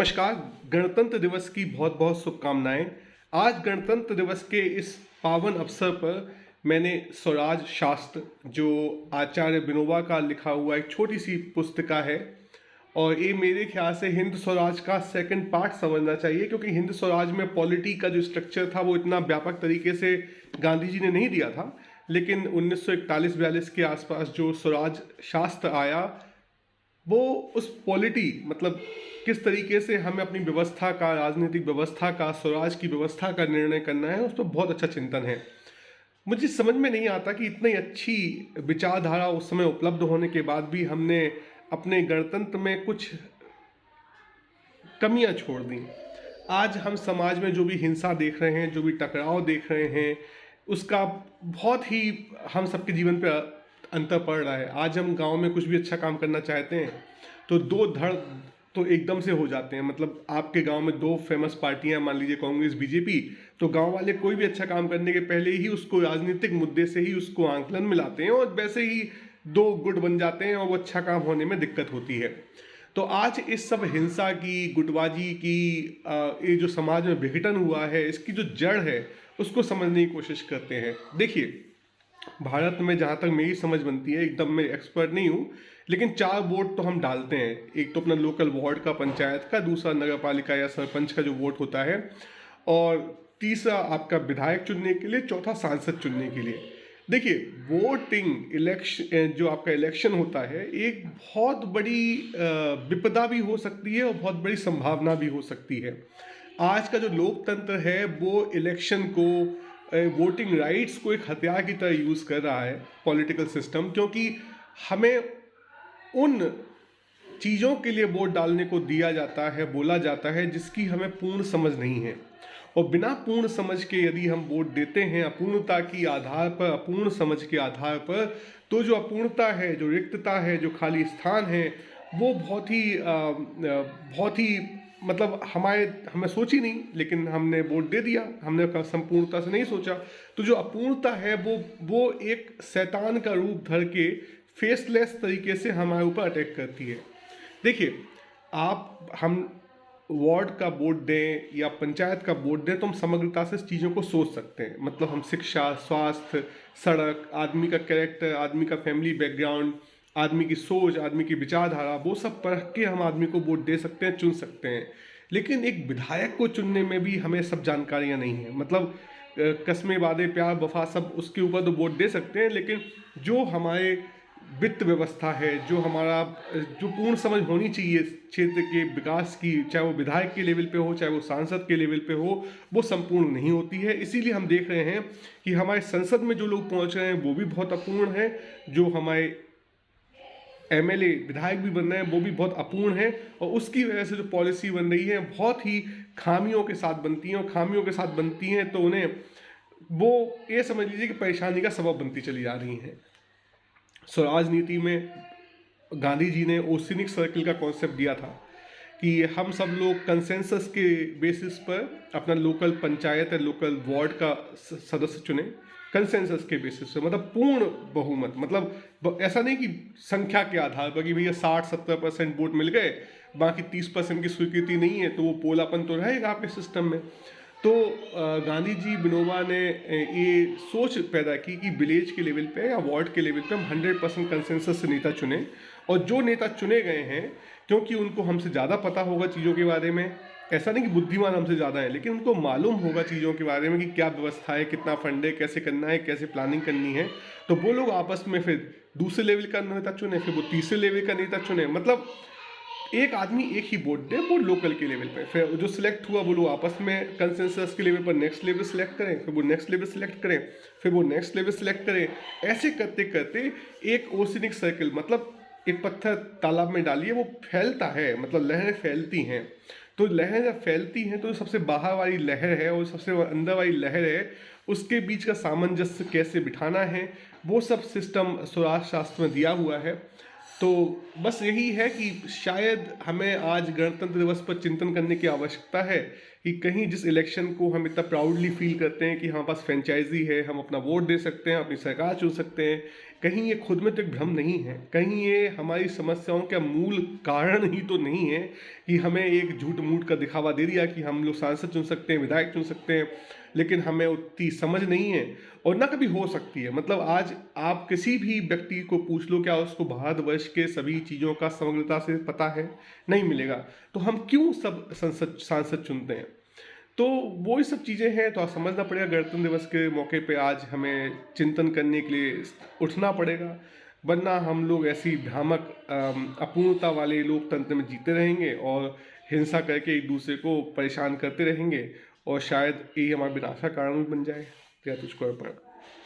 नमस्कार। गणतंत्र दिवस की बहुत बहुत शुभकामनाएं। आज गणतंत्र दिवस के इस पावन अवसर पर मैंने स्वराज शास्त्र, जो आचार्य विनोबा का लिखा हुआ एक छोटी सी पुस्तिका है, और ये मेरे ख्याल से हिंद स्वराज का सेकंड पार्ट समझना चाहिए, क्योंकि हिंद स्वराज में पॉलिटी का जो स्ट्रक्चर था वो इतना व्यापक तरीके से गांधी जी ने नहीं दिया था। लेकिन 1941-42 के आसपास जो स्वराज शास्त्र आया, वो उस पॉलिटी मतलब किस तरीके से हमें अपनी व्यवस्था का, राजनीतिक व्यवस्था का, स्वराज की व्यवस्था का निर्णय करना है, उस पर बहुत अच्छा चिंतन है। मुझे समझ में नहीं आता कि इतनी अच्छी विचारधारा उस समय उपलब्ध होने के बाद भी हमने अपने गणतंत्र में कुछ कमियां छोड़ दी। आज हम समाज में जो भी हिंसा देख रहे हैं, जो भी टकराव देख रहे हैं, उसका बहुत ही हम सबके जीवन पे अंतर पड़ रहा है। आज हम गांव में कुछ भी अच्छा काम करना चाहते हैं तो दो धड़ तो एकदम से हो जाते हैं। मतलब आपके गांव में दो फेमस पार्टियां, मान लीजिए कांग्रेस बीजेपी, तो गांव वाले कोई भी अच्छा काम करने के पहले ही उसको राजनीतिक मुद्दे से ही उसको आंकलन मिलाते हैं, और वैसे ही दो गुट बन जाते हैं और वो अच्छा काम होने में दिक्कत होती है। तो आज इस सब हिंसा की, गुटबाजी की, ये जो समाज में विघटन हुआ है, इसकी जो जड़ है उसको समझने की कोशिश करते हैं। देखिए, भारत में जहाँ तक मेरी समझ बनती है, एकदम मैं एक्सपर्ट नहीं हूँ, लेकिन 4 वोट तो हम डालते हैं। एक तो अपना लोकल वार्ड का, पंचायत का, दूसरा नगर पालिका या सरपंच का जो वोट होता है, और तीसरा आपका विधायक चुनने के लिए, चौथा सांसद चुनने के लिए। देखिए, वोटिंग इलेक्शन, जो आपका इलेक्शन होता है, एक बहुत बड़ी विपदा भी हो सकती है और बहुत बड़ी संभावना भी हो सकती है। आज का जो लोकतंत्र है वो इलेक्शन को, वोटिंग राइट्स को एक हथियार की तरह यूज़ कर रहा है पॉलिटिकल सिस्टम, क्योंकि हमें उन चीज़ों के लिए वोट डालने को दिया जाता है, बोला जाता है, जिसकी हमें पूर्ण समझ नहीं है। और बिना पूर्ण समझ के यदि हम वोट देते हैं, अपूर्णता की आधार पर, अपूर्ण समझ के आधार पर, तो जो अपूर्णता है, जो रिक्तता है, जो खाली स्थान है, वो बहुत ही मतलब हमें सोची नहीं, लेकिन हमने वोट दे दिया, हमने संपूर्णता से नहीं सोचा। तो जो अपूर्णता है वो एक शैतान का रूप धर के फेसलेस तरीके से हमारे ऊपर अटैक करती है। देखिए, हम वार्ड का वोट दें या पंचायत का वोट दें तो हम समग्रता से चीज़ों को सोच सकते हैं। मतलब हम शिक्षा, स्वास्थ्य, सड़क, आदमी का कैरेक्टर, आदमी का फैमिली बैकग्राउंड, आदमी की सोच, आदमी की विचारधारा, वो सब परख के हम आदमी को वोट दे सकते हैं, चुन सकते हैं। लेकिन एक विधायक को चुनने में भी हमें सब जानकारियां नहीं है। मतलब कस्में, वादे, प्यार, वफा, सब उसके ऊपर तो वोट दे सकते हैं, लेकिन जो हमारे वित्त व्यवस्था है, जो पूर्ण समझ होनी चाहिए क्षेत्र के विकास की, चाहे वो विधायक के लेवल पे हो, चाहे वो सांसद के लेवल पे हो, वो संपूर्ण नहीं होती है। इसीलिए हम देख रहे हैं कि हमारे संसद में जो लोग पहुंच रहे हैं वो भी बहुत अपूर्ण है, जो हमारे एमएलए, विधायक भी बन रहे हैं वो भी बहुत अपूर्ण है, और उसकी वजह से जो पॉलिसी बन रही है बहुत ही खामियों के साथ बनती हैं, और खामियों के साथ बनती हैं तो उन्हें वो ये समझ लीजिए कि परेशानी का सबब बनती चली जा रही हैं। स्वराज नीति में गांधी जी ने ओसिनिक सर्किल का कॉन्सेप्ट दिया था कि हम सब लोग कंसेंसस के बेसिस पर अपना लोकल पंचायत या लोकल वार्ड का सदस्य चुने, कंसेंसस के बेसिस पे, मतलब पूर्ण बहुमत। मतलब ऐसा नहीं कि संख्या के आधार पर कि भैया 60-70% वोट मिल गए, बाकी 30% की स्वीकृति नहीं है, तो वो पोलापन तो रहेगा आपके सिस्टम में। तो गांधी जी, विनोबा ने ये सोच पैदा की कि विलेज के लेवल पे या वार्ड के लेवल पे हम 100% कंसेंसस से नेता चुने, और जो नेता चुने गए हैं, क्योंकि उनको हमसे ज़्यादा पता होगा चीज़ों के बारे में, ऐसा नहीं कि बुद्धिमान हमसे ज़्यादा है, लेकिन उनको मालूम होगा चीज़ों के बारे में कि क्या व्यवस्था है, कितना फंड है, कैसे करना है, कैसे प्लानिंग करनी है, तो वो लोग आपस में फिर दूसरे लेवल का नेता चुने, फिर वो तीसरे लेवल का नेता चुने। मतलब एक आदमी एक ही वोट दे, वो लोकल के लेवल पे, फिर जो सिलेक्ट हुआ वो लोग आपस में कंसेंसस के लेवल पर नेक्स्ट लेवल सिलेक्ट करें, फिर वो नेक्स्ट लेवल सिलेक्ट करें, फिर वो नेक्स्ट लेवल सिलेक्ट करें। ऐसे करते करते एक ओसिनिक सर्किल, मतलब एक पत्थर तालाब में डालिए, वो फैलता है, मतलब लहरें फैलती हैं। तो लहरें जब फैलती हैं तो सबसे बाहर वाली लहर है और सबसे अंदर वाली लहर है, उसके बीच का सामंजस्य कैसे बिठाना है, वो सब सिस्टम स्वराज शास्त्र में दिया हुआ है। तो बस यही है कि शायद हमें आज गणतंत्र दिवस पर चिंतन करने की आवश्यकता है कि कहीं जिस इलेक्शन को हम इतना प्राउडली फील करते हैं कि हमारे पास फ्रेंचाइजी है, हम अपना वोट दे सकते हैं, अपनी सरकार चुन सकते हैं, कहीं ये खुद में तो एक भ्रम नहीं है, कहीं ये हमारी समस्याओं का मूल कारण ही तो नहीं है कि हमें एक झूठ मूठ का दिखावा दे दिया कि हम लोग सांसद चुन सकते हैं, विधायक चुन सकते हैं, लेकिन हमें उतनी समझ नहीं है और ना कभी हो सकती है। मतलब आज आप किसी भी व्यक्ति को पूछ लो, क्या उसको भारतवर्ष के सभी चीज़ों का समग्रता से पता है? नहीं मिलेगा। तो हम क्यों सब संसद सांसद चुनते हैं? तो वो ही सब चीज़ें हैं, तो समझना पड़ेगा। गणतंत्र दिवस के मौके पे आज हमें चिंतन करने के लिए उठना पड़ेगा, वरना हम लोग ऐसी भ्रामक अपूर्णता वाले लोकतंत्र में जीते रहेंगे और हिंसा करके एक दूसरे को परेशान करते रहेंगे और शायद यही हमारा विनाश का कारण भी बन जाए। या तुझको अर्पण।